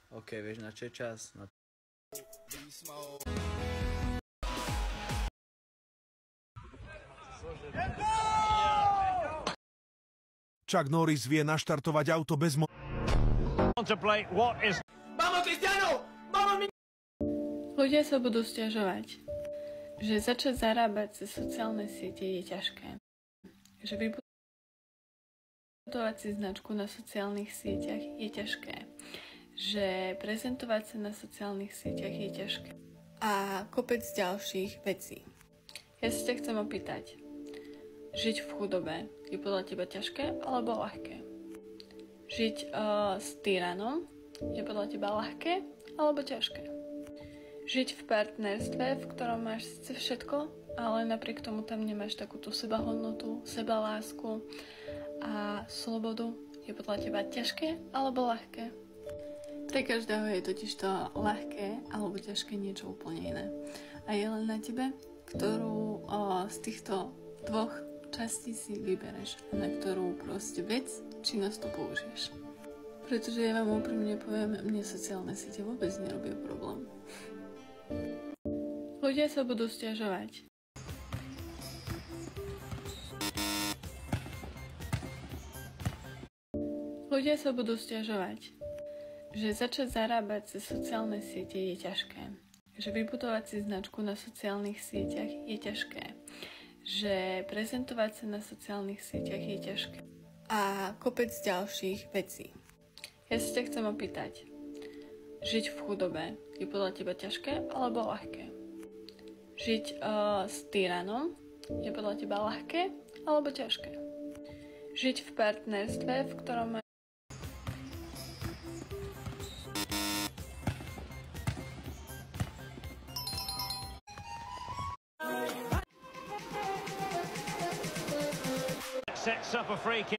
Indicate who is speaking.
Speaker 1: OK, vieš na čo je čas?
Speaker 2: Chuck Norris vie naštartovať auto bez
Speaker 3: Ľudia sa budú sťažovať, že začať zarábať cez sociálne siete je ťažké. Že vybudovať si značku na sociálnych sieťach je ťažké. Že prezentovať sa na sociálnych sieťach je ťažké. A kopec ďalších vecí. Ja sa ťa chcem opýtať. Žiť v chudobe je podľa teba ťažké alebo ľahké? Žiť s tyranom je podľa teba ľahké alebo ťažké? Žiť v partnerstve, v ktorom máš síce všetko, ale napriek tomu tam nemáš takúto sebahodnotu, sebalásku a slobodu, je podľa teba ťažké alebo ľahké? Pre každého je totiž to ľahké alebo ťažké niečo úplne iné. A je len na tebe, ktorú z týchto dvoch častí si vybereš a na ktorú proste vec, činnosť to použiješ. Pretože ja vám úprimne poviem, mne sociálne siete vôbec nerobia problém. Ľudia sa budú sťažovať. Ľudia sa budú sťažovať, že začať zarábať cez sociálne siete je ťažké. Že vybudovať si značku na sociálnych sieťach je ťažké. Že prezentovať sa na sociálnych sieťach je ťažké. A kopec ďalších vecí. Ja sa ťa chcem opýtať. Žiť v chudobe je podľa teba ťažké alebo ľahké? Žiť s tyranom je podľa teba ľahké alebo ťažké? Žiť v partnerstve, v ktorom máš
Speaker 4: sets up a free kick.